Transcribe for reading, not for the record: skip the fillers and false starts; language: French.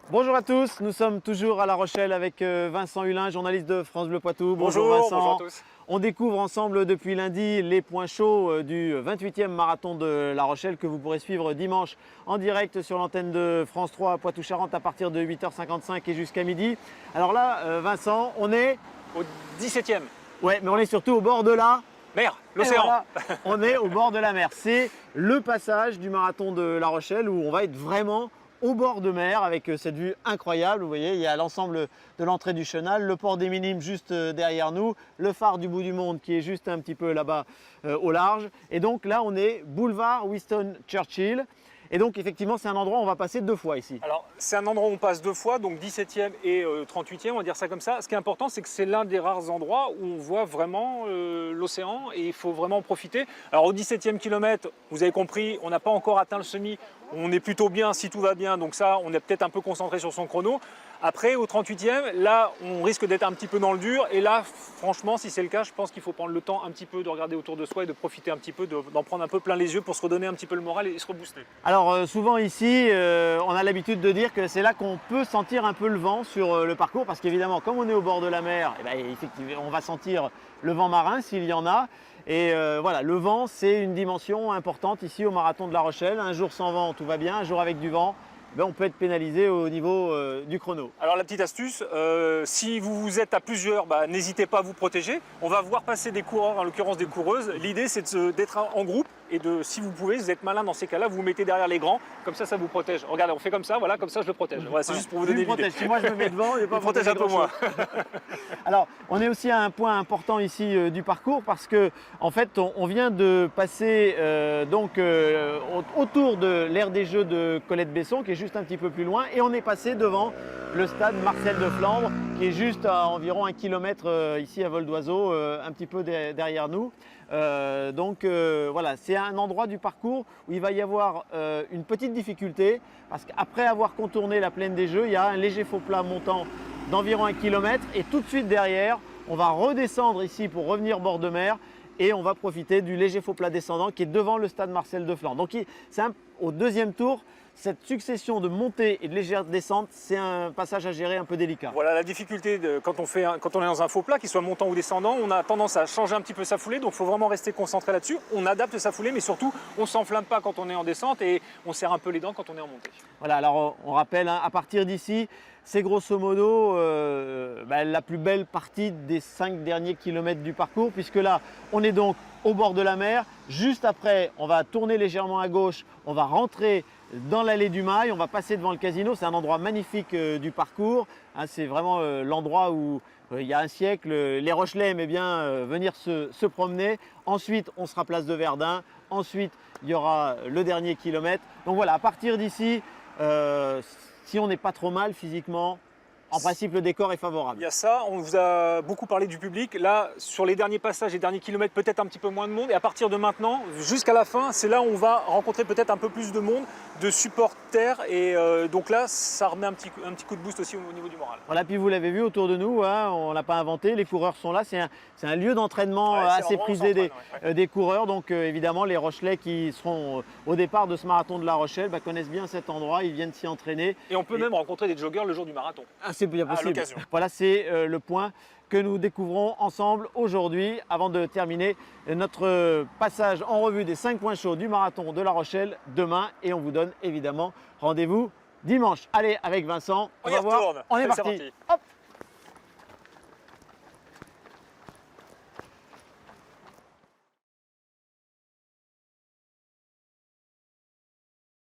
Bonjour à tous, nous sommes toujours à La Rochelle avec Vincent Hulin, journaliste de France Bleu Poitou. Bonjour Vincent. Bonjour à tous. On découvre ensemble depuis lundi les points chauds du 28e marathon de La Rochelle que vous pourrez suivre dimanche en direct sur l'antenne de France 3 à Poitou-Charentes à partir de 8h55 et jusqu'à midi. Alors là, Vincent, on est au 17e. Ouais, mais on est surtout au bord de la mer, l'océan. Voilà, on est au bord de la mer. C'est le passage du marathon de La Rochelle où on va être vraiment au bord de mer avec cette vue incroyable. Vous voyez, il y a l'ensemble de l'entrée du chenal, le port des Minimes juste derrière nous, le phare du bout du monde qui est juste un petit peu là-bas au large. Et donc là, on est boulevard Winston Churchill. Et donc effectivement, c'est un endroit où on va passer deux fois ici. Alors, c'est un endroit où on passe deux fois, donc 17e et 38e, on va dire ça comme ça. Ce qui est important, c'est que c'est l'un des rares endroits où on voit vraiment l'océan et il faut vraiment en profiter. Alors au 17e kilomètre, vous avez compris, on n'a pas encore atteint le semi. On est plutôt bien si tout va bien, donc ça, on est peut-être un peu concentré sur son chrono. Après, au 38e, là, on risque d'être un petit peu dans le dur. Et là, franchement, si c'est le cas, je pense qu'il faut prendre le temps un petit peu de regarder autour de soi et de profiter un petit peu, d'en prendre un peu plein les yeux pour se redonner un petit peu le moral et se rebooster. Alors souvent ici, on a l'habitude de dire que c'est là qu'on peut sentir un peu le vent sur le parcours. Parce qu'évidemment, comme on est au bord de la mer, eh bien, effectivement, on va sentir le vent marin s'il y en a. Et voilà, le vent, c'est une dimension importante ici au marathon de La Rochelle. Un jour sans vent, tout va bien. Un jour avec du vent, ben, on peut être pénalisé au niveau du chrono. Alors la petite astuce, si vous êtes à plusieurs, bah, n'hésitez pas à vous protéger. On va voir passer des coureurs, en l'occurrence des coureuses. L'idée, c'est d'être en groupe et si vous pouvez, vous êtes malin dans ces cas-là, vous vous mettez derrière les grands, comme ça vous protège. Regardez, on fait comme ça, voilà, comme ça je le protège. Voilà, c'est juste pour vous donner l'idée. Si moi je me mets devant, il n'est pas protège un peu moins. Alors, on est aussi à un point important ici du parcours parce que, en fait, on vient de passer autour de l'aire des Jeux de Colette-Besson, qui est juste un petit peu plus loin, et on est passé devant le stade Marcel de Flandre, qui est juste à environ 1 km ici à vol d'oiseau, un petit peu derrière nous. Voilà, c'est un endroit du parcours où il va y avoir une petite difficulté parce qu'après avoir contourné la plaine des Jeux, il y a un léger faux plat montant d'environ 1 km et tout de suite derrière, on va redescendre ici pour revenir bord de mer et on va profiter du léger faux plat descendant qui est devant le stade Marcel de Flandre. Donc c'est au deuxième tour, cette succession de montées et de légères descentes, c'est un passage à gérer un peu délicat. Voilà la difficulté quand on est dans un faux plat, qu'il soit montant ou descendant, on a tendance à changer un petit peu sa foulée, donc il faut vraiment rester concentré là-dessus. On adapte sa foulée, mais surtout, on ne s'enflamme pas quand on est en descente et on serre un peu les dents quand on est en montée. Voilà, alors on rappelle, à partir d'ici, c'est grosso modo la plus belle partie des 5 derniers kilomètres du parcours, puisque là, on est donc au bord de la mer. Juste après, on va tourner légèrement à gauche, on va rentrer dans l'allée du Mail, on va passer devant le casino. C'est un endroit magnifique du parcours. C'est vraiment l'endroit où il y a un siècle, les Rochelais aimaient bien venir se promener. Ensuite, on sera place de Verdun. Ensuite, il y aura le dernier kilomètre. Donc voilà, à partir d'ici, si on n'est pas trop mal physiquement, en principe, le décor est favorable. Il y a ça, on vous a beaucoup parlé du public. Là, sur les derniers passages, les derniers kilomètres, peut-être un petit peu moins de monde. Et à partir de maintenant, jusqu'à la fin, c'est là où on va rencontrer peut-être un peu plus de monde, de supporters. Et donc là, ça remet un petit coup de boost aussi au niveau du moral. Voilà, puis vous l'avez vu autour de nous, hein, on ne l'a pas inventé, les coureurs sont là. C'est un lieu d'entraînement assez prisé des coureurs. Donc évidemment, les Rochelais qui seront au départ de ce marathon de La Rochelle connaissent bien cet endroit, ils viennent s'y entraîner. Et on peut même rencontrer des joggeurs le jour du marathon. C'est bien possible. Voilà, c'est le point que nous découvrons ensemble aujourd'hui avant de terminer notre passage en revue des 5 points chauds du marathon de La Rochelle demain. Et on vous donne évidemment rendez-vous dimanche. Allez, avec Vincent, on va voir. On est parti. Hop.